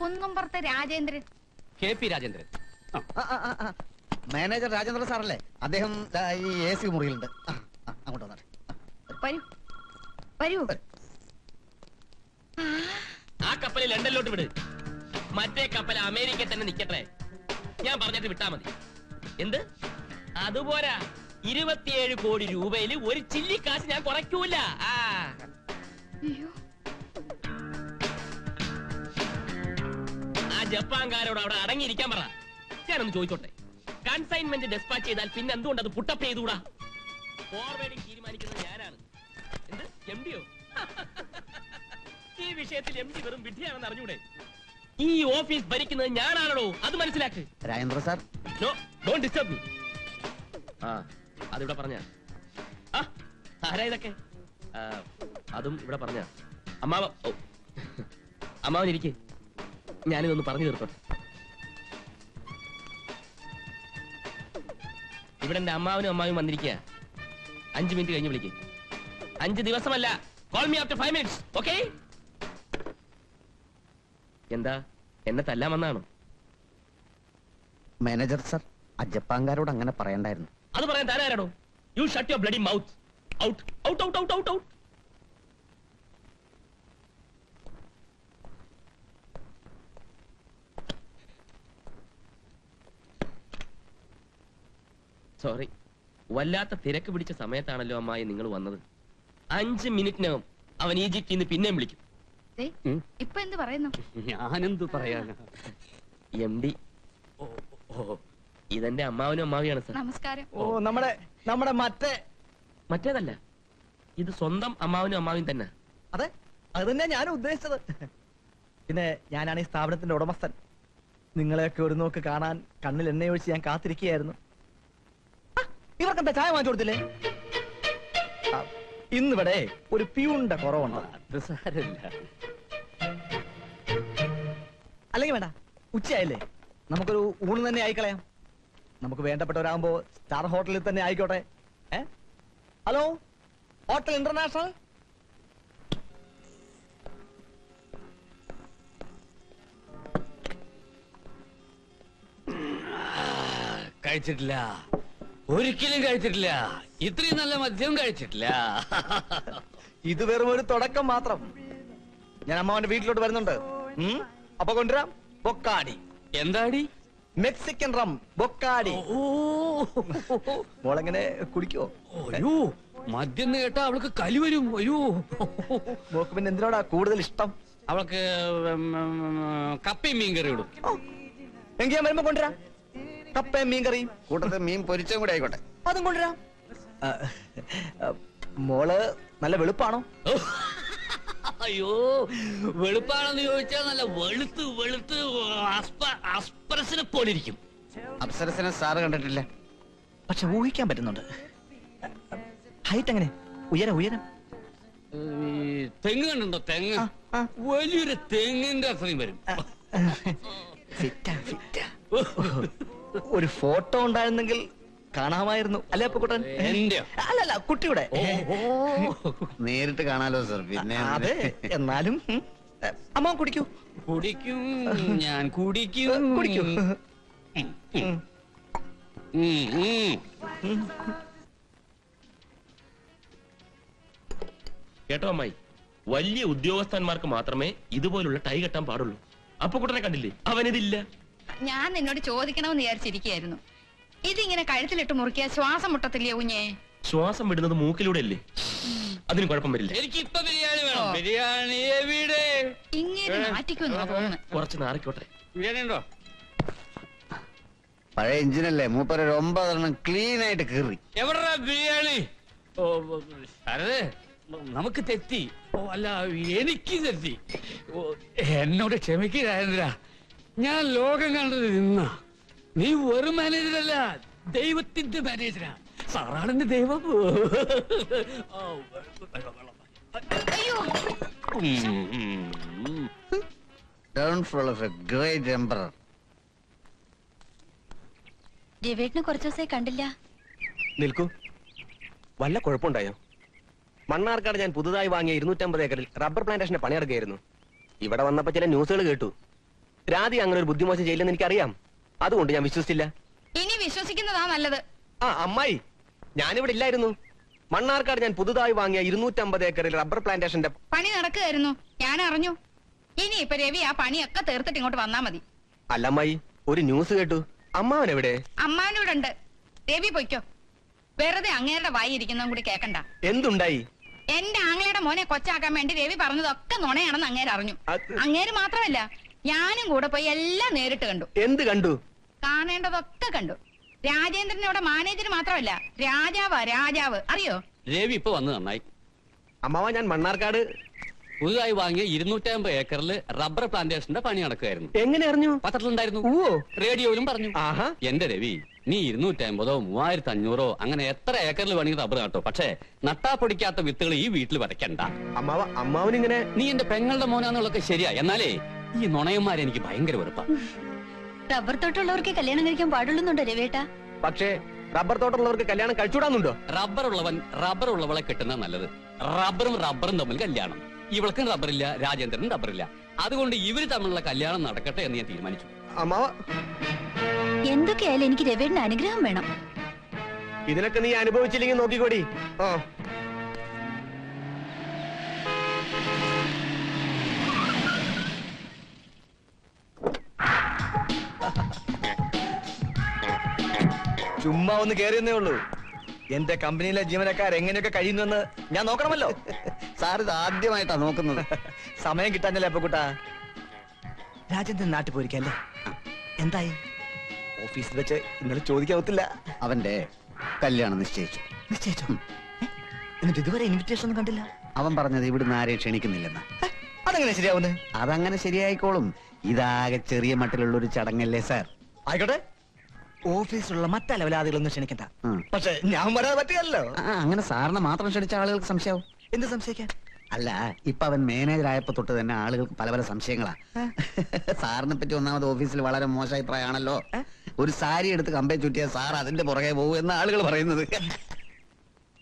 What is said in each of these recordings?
കുന്നുംപുറത്തെ Rajendran. KP Rajendran. Manager Rajendran സാറല്ലേ? അദ്ദേഹം ഈ AC മുറിയിലുണ്ട്. അങ്ങോട്ട് വന്നാട്ടെ. വരൂ. ആ കപ്പലിൽ ലണ്ടനിലോട്ട് വിട്. മറ്റേ കപ്പൽ അമേരിക്കയിൽ തന്നെ നിക്കട്ടെ. ഞാൻ പറഞ്ഞിട്ട് വിട്ടാ മതി. എന്ത്? അതുപോരാ, 27 കോടി രൂപയിൽ ഒരു ചില്ലി കാശ് ഞാൻ കുറയ്ക്കൂല. ആ ജപ്പാൻകാരോട് അവിടെ അടങ്ങിയിരിക്കാൻ പറ. ഞാനൊന്ന് ചോദിച്ചോട്ടെ, കൺസൈൻമെന്റ് ഡെസ്പാച്ച് ചെയ്താൽ പിന്നെ എന്തുകൊണ്ട് അത് പുട്ടപ്പ് ചെയ്തുകൂടാ? ഫോർവേഡിംഗ് തീരുമാനിക്കുന്നത് ഞാനാണ്. എന്ത് MD യോ? ഈ വിഷയത്തിൽ MD വെറും വിഡ്ഢിയാണെന്ന് അറിഞ്ഞൂടെ? ഈ ഓഫീസ് ഭരിക്കുന്നത് ഞാനാണോ? അത് മനസ്സിലാക്ക്. Rajendra sir, no, don't disturb me. അതിവിടെ പറഞ്ഞ ആരാ ഇതൊക്കെ? അതും ഇവിടെ പറഞ്ഞ അമ്മാവനിരിക്കെ, ഞാനിതൊന്ന് പറഞ്ഞു തീർക്കട്ടെ. ഇവിടെ എന്റെ അമ്മാവനും അമ്മാവും വന്നിരിക്കുക. 5 മിനിറ്റ് കഴിഞ്ഞ് വിളിക്ക്. 5 ദിവസമല്ല, call me after 5 minutes. Okay? എന്താ, എന്നെ തല്ലാൻ വന്നാണോ? മാനേജർ സാർ, ആ ജപ്പാൻകാരോട് അങ്ങനെ പറയണ്ടായിരുന്നു. അത് പറയാൻ താനാരാണോ? You shut your bloody mouth. Out out out out out out. Sorry, വല്ലാത്ത തിരക്ക് പിടിച്ച സമയത്താണല്ലോ അമ്മായി നിങ്ങൾ വന്നത്. 5 മിനിറ്റിനകം അവൻ ഈജിപ്തിൽ നിന്ന് പിന്നെയും വിളിക്കും. ഇപ്പൊ എന്ത് പറയുന്നു? ഞാനെന്ത് പറയാനാ? MD. ഇതെന്റെ അമ്മാവനും അമ്മാവിയാണ് സാർ. നമസ്കാരം. നമ്മുടെ മറ്റേതല്ല, ഇത് സ്വന്തം അമ്മാവനും അമ്മാവിയും തന്നെ. അതെ, അത് തന്നെ ഞാനും ഉദ്ദേശിച്ചത്. പിന്നെ ഞാനാണ് ഈ സ്ഥാപനത്തിന്റെ ഉടമസ്ഥൻ. നിങ്ങളെയൊക്കെ ഒരു നോക്ക് കാണാൻ കണ്ണിൽ എണ്ണയൊഴിച്ച് ഞാൻ കാത്തിരിക്കുകയായിരുന്നു. ഇവർക്കെന്താ ചായ വാങ്ങിച്ചു കൊടുത്തില്ലേ? ഇന്നിവിടെ ഒരു പ്യൂണിന്റെ കുറവുണ്ട്. അത് സാരമില്ല. അല്ലെങ്കിൽ വേണ്ട, ഉച്ചയായില്ലേ, നമുക്കൊരു ഊണ് തന്നെ ആയിക്കളയാം. നമുക്ക് വേണ്ടപ്പെട്ടവരാകുമ്പോ സ്റ്റാർ ഹോട്ടലിൽ തന്നെ ആയിക്കോട്ടെ. Hello, hotel international. കഴിച്ചിട്ടില്ല, ഒരിക്കലും കഴിച്ചിട്ടില്ല. ഇത്രയും നല്ല മദ്യം കഴിച്ചിട്ടില്ല. ഇത് വെറും ഒരു തുടക്കം മാത്രം. ഞാൻ അമ്മാവന്റെ വീട്ടിലോട്ട് വരുന്നുണ്ട്. അപ്പൊ കൊണ്ടുവരാം ബൊക്കാടി. എന്താടി? മെക്സിക്കൻ റം ബൊക്കാടി. മോളെങ്ങനെ കുടിക്കോ? അയ്യോ, മദ്യം കേട്ടാ അവൾക്ക് കലി വരും. അയ്യോ, മോക്ക് പിന്നെ എന്തിനോടാ കൂടുതൽ ഇഷ്ടം? അവൾക്ക് കപ്പയും മീൻകറി ഇടും. എങ്കിൽ ഞാൻ വരുമ്പോ കൊണ്ടുവരാം. കപ്പയും മീൻകറിയും കൂട്ടത്തിൽ മീൻ പൊരിച്ചും കൂടെ ആയിക്കോട്ടെ, അതും കൊണ്ടുവരാം. മോള് നല്ല വെളുപ്പാണോ? അയ്യോ, വെളുപ്പാണെന്ന് ചോദിച്ചാൽ നല്ല വെളുത്ത് വെളുത്ത് അസ്പരസിനെ പോലെ ഇരിക്കും. അപ്സരസിനെ സാറ് കണ്ടിട്ടില്ല, പക്ഷെ ഊഹിക്കാൻ പറ്റുന്നുണ്ട്. ഹൈറ്റ് എങ്ങനെ? ഉയരം? തെങ്ങ് കണ്ടുണ്ടോ? തെങ്ങ് വലിയൊരു തെങ്ങിന്റെ അത്രയും വരും. ഒരു ഫോട്ടോ ഉണ്ടായിരുന്നെങ്കിൽ കാണാമായിരുന്നു. അല്ലേ അപ്പുക്കുട്ടൻ? എന്റെ അല്ലല്ല, കുട്ടിയുടെ. നേരിട്ട് കാണാലോ സർ. പിന്നെ അതെ, എന്നാലും അമ്മ കുടിക്കൂ. കുടിക്കും, ഞാൻ കുടിക്കും. കുടിക്കൂ. കേട്ടോ അമ്മായി, വലിയ ഉദ്യോഗസ്ഥന്മാർക്ക് മാത്രമേ ഇതുപോലുള്ള ടൈ കെട്ടാൻ പാടുള്ളൂ. അപ്പുക്കുട്ടനെ കണ്ടില്ലേ? അവനിതില്ല. ഞാൻ നിന്നോട് ചോദിക്കണമെന്ന് വിചാരിച്ചിരിക്കുകയായിരുന്നു. ഇതിങ്ങനെ കഴുത്തിലിട്ട് മുറുക്കിയ ശ്വാസം മുട്ടത്തില്ലേ കുഞ്ഞേ? ശ്വാസം വിടുന്നത് മൂക്കിലൂടെ അല്ലേ? അതിന് കുഴപ്പം വരില്ല. എനിക്ക് ഇപ്പൊ ബിരിയാണി വേണം. ബിരിയാണി എവിടെ? ഇങ്ങനെ മാറ്റിക്കുമെന്നാ തോന്നുന്നു. കുറച്ച് നാറിക്കോട്ടെ. ബിരിയാണി ഉണ്ടോ? പഴയ എഞ്ചിനല്ലേ, മൂപ്പര 9 ക്ലീൻ ആയിട്ട് കീറി. എവിടാ ബിരിയാണി? ഓ അതെ, നമുക്ക് തെറ്റി. ഓ അല്ല, എനിക്ക് തെറ്റി. എന്നോട് ക്ഷമിക്ക് രാജേന്ദ്ര. ഞാൻ ലോകം കണ്ടത് നിന്ന. നീ വെറും മാനേജറല്ല, ദൈവത്തിന്റെ മാനേജരാ. സാറാണെന്റെ ദൈവം. Downfall of a great emperor. രവേട്ടിനെ കുറച്ചു ദിവസമായി കണ്ടില്ല. നിൽക്കൂ, വല്ല കുഴപ്പമുണ്ടായോ? മണ്ണാർക്കാട് ഞാൻ പുതുതായി വാങ്ങിയ 250 ഏക്കറിൽ റബ്ബർ പ്ലാന്റേഷന്റെ പണിയെടുക്കുകയായിരുന്നു. ഇവിടെ വന്നപ്പോ ചില ന്യൂസുകൾ കേട്ടു. രാധി അങ്ങനെ ഒരു ബുദ്ധിമോശം ചെയ്യില്ലെന്ന് എനിക്കറിയാം. അതുകൊണ്ട് ഞാൻ വിശ്വസിച്ചില്ല. ഇനി വിശ്വസിക്കുന്നതാ നല്ലത്. ആ അമ്മായി, ഞാനിവിടെ ഇല്ലായിരുന്നു. മണ്ണാർക്കാട് ഞാൻ പുതുതായി വാങ്ങിയ 250 ഏക്കറിൽ റബ്ബർ പ്ലാന്റേഷന്റെ പണി നടക്കുകയായിരുന്നു, ഞാൻ അറിഞ്ഞു. ഇനി ഇപ്പൊ രവി ആ പണിയൊക്കെ തീർത്തിട്ട് ഇങ്ങോട്ട് വന്നാ മതി. അല്ല അമ്മായി, ഒരു ന്യൂസ് കേട്ടു. അമ്മാവൻ എവിടെ? അമ്മാനൂടെ ഉണ്ട്. രവി പൊയ്ക്കോ. വെറുതെ അങ്ങേരുടെ വായി ഇരിക്കുന്നതും കൂടി കേക്കണ്ട. എന്തുണ്ടായി? എന്റെ ആങ്ങളയുടെ മോനെ കൊച്ചാക്കാൻ വേണ്ടി രവി പറഞ്ഞതൊക്കെ നുണയാണെന്ന് അങ്ങേര് അറിഞ്ഞു. അത്- അങ്ങേര് മാത്രമല്ല, ഞാനും കൂടെ പോയി എല്ലാം നേരിട്ട് കണ്ടു. എന്ത് കണ്ടു? കാണേണ്ടതൊക്കെ കണ്ടു. രാജേന്ദ്രൻ ഇവിടെ മാനേജർ മാത്രമല്ല, രാജാവാ രാജാവ്, അറിയോ? രവി ഇപ്പൊ വന്ന് നന്നായി. അമ്മാവ, ഞാൻ മണ്ണാർക്കാട് പുതുതായി വാങ്ങിയ 250 ഏക്കറിൽ റബ്ബർ പ്ലാന്റേഷന്റെ പണി നടക്കുകയായിരുന്നു. എങ്ങനെ അറിഞ്ഞു? പത്രത്തിലുണ്ടായിരുന്നു, ഓ, റേഡിയോയിലും പറഞ്ഞു. ആഹാ. എന്റെ രവി, നീ 250 3500 അങ്ങനെ എത്ര ഏക്കറിൽ വേണമെങ്കിൽ റബ്ബർ നട്ടോ, പക്ഷേ നട്ടാ പൊടിക്കാത്ത വിത്തുകൾ ഈ വീട്ടിൽ വരയ്ക്കണ്ട. അമ്മാവനിങ്ങനെ നീ എന്റെ പെങ്ങളുടെ മോനാന്നുള്ളതൊക്കെ ശരിയാ, എന്നാലേ ഈ നുണയന്മാരെ എനിക്ക് ഭയങ്കര വെറുപ്പാ. റബ്ബർ തോട്ടമുള്ളവർക്ക് കല്യാണം കഴിക്കാൻ പാടുള്ളുന്നുണ്ടോ രവേട്ട? പക്ഷേ റബ്ബർ തോട്ടമുള്ളവർക്ക് കല്യാണം കഴിച്ചുകൂടാന്നുണ്ടോ? റബ്ബർ ഉള്ളവൻ റബ്ബർ ഉള്ളവളെ കിട്ടുന്ന നല്ലത്. റബ്ബറും തമ്മിൽ കല്യാണം. ഇവൾക്കും റബ്ബറില്ല, രാജേന്ദ്രനും റബ്ബറില്ല. അതുകൊണ്ട് ഇവര് തമ്മിലുള്ള കല്യാണം നടക്കട്ടെ എന്ന് ഞാൻ തീരുമാനിച്ചു. അമ്മാവ, എന്തൊക്കെയായാലും എനിക്ക് രവേടിന്റെ അനുഗ്രഹം വേണം. ഇതിനൊക്കെ നീ അനുഭവിച്ചില്ലെങ്കിൽ നോക്കിക്കോടി. ആ, ചുമ്മാ ഒന്ന് കേറിയെന്നേ ഉള്ളൂ. എന്റെ കമ്പനിയിലെ ജീവനക്കാർ എങ്ങനെയൊക്കെ കഴിയുന്നെന്ന് ഞാൻ നോക്കണമല്ലോ. സാർ ഇത് ആദ്യമായിട്ടാ നോക്കുന്നത്. സമയം കിട്ടാഞ്ഞല്ലേ അപ്പൊ കൂട്ടാ. രാജേന്ദ്രൻ നാട്ടിൽ പോയിരിക്കല്ലേ? എന്തായി? ഓഫീസിൽ വെച്ച് ഇന്നലെ ചോദിക്കാവത്തില്ല. അവന്റെ കല്യാണം നിശ്ചയിച്ചു. നിശ്ചയിച്ചോ? എന്നിട്ട് ഇതുവരെ ഇൻവിറ്റേഷൻ ഒന്നും കണ്ടില്ല. അവൻ പറഞ്ഞത് ഇവിടുന്ന് ആരെയും ക്ഷണിക്കുന്നില്ലെന്ന്. അതെങ്ങനെ ശരിയാവുന്നത്? അതങ്ങനെ ശരിയായിക്കോളും. ഇതാകെ ചെറിയ മട്ടിലുള്ള ഒരു ചടങ്ങല്ലേ സാർ. ആയിക്കോട്ടെ, ഓഫീസിലുള്ള മറ്റേ ലെവലാദികളൊന്നും ക്ഷണിക്കണ്ട. ഉം. പക്ഷെ ഞാൻ വരാതെ പറ്റുകയല്ലോ. അങ്ങനെ സാറിനെ മാത്രം ക്ഷണിച്ച ആളുകൾക്ക് സംശയാവും. എന്ത് സംശയിക്കാൻ? അല്ല, ഇപ്പൊ അവൻ മാനേജർ ആയപ്പോ തൊട്ട് തന്നെ ആളുകൾക്ക് പല പല സംശയങ്ങളാ. സാറിനെ പറ്റി ഒന്നാമത് ഓഫീസിൽ വളരെ മോശ അഭിപ്രായമാണല്ലോ. ഒരു സാരി എടുത്ത് കമ്പേ ചുറ്റിയ സാർ അതിന്റെ പുറകെ പോകും എന്ന് ആളുകൾ പറയുന്നത്.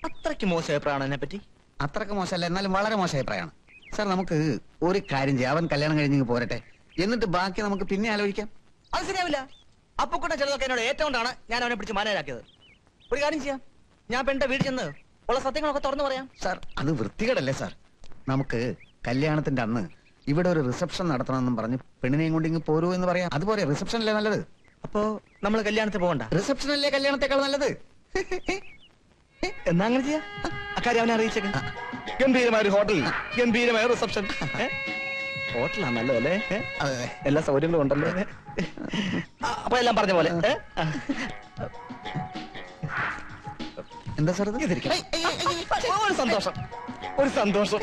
അത്രയ്ക്ക് മോശം അഭിപ്രായമാണ് എന്നെ പറ്റി? അത്രക്ക് മോശമല്ല, എന്നാലും വളരെ മോശ അഭിപ്രായമാണ് സാർ. നമുക്ക് ഒരു കാര്യം ചെയ്യാം, അവൻ കല്യാണം കഴിഞ്ഞ് പോരട്ടെ, എന്നിട്ട് ബാക്കി നമുക്ക് പിന്നെ ആലോചിക്കാം. അത് ശരിയാവില്ല. അപ്പൊക്കൂട്ടം ചിലതൊക്കെ എന്നോട് ഏറ്റവും കൊണ്ടാണ് ഞാൻ അവനെ പിടിച്ച് മാനേജാക്കിയത്. ഒരു കാര്യം ചെയ്യാം, ഞാൻ പെണ്ണിന്റെ വീട്ടിൽ ചെന്ന് ഉള്ള സത്യങ്ങളൊക്കെ തുറന്നു പറയാം. സാർ, അത് വൃത്തികേടല്ലേ സാർ? നമുക്ക് കല്യാണത്തിന്റെ അന്ന് ഇവിടെ ഒരു റിസപ്ഷൻ നടത്തണമെന്നും പറഞ്ഞ് പെണ്ണിനെയും കൊണ്ട് ഇങ്ങ് പോരൂ എന്ന് പറയാം. അതുപോലെ റിസപ്ഷനല്ലേ നല്ലത്? അപ്പോ നമ്മൾ കല്യാണത്തിൽ പോകണ്ട? റിസപ്ഷനല്ലേ കല്യാണത്തെക്കാൾ നല്ലത്? എന്നാ അങ്ങനെ ചെയ്യാം. അക്കാര്യം അവനെ അറിയിച്ചേക്ക്. ഗംഭീരമായ ഒരു ഹോട്ടൽ, ഗംഭീരമായ റിസപ്ഷൻ. ഹോട്ടലാണ് നല്ലതല്ലേ? അതെ. എല്ലാ സൗകര്യങ്ങളും ഉണ്ടല്ലോ. അപ്പൊ എല്ലാം പറഞ്ഞ പോലെ. എന്താ സാർ ഇത്? ഇതിരിക്കട്ടെ. ഒരു സന്തോഷം, ഒരു സന്തോഷം.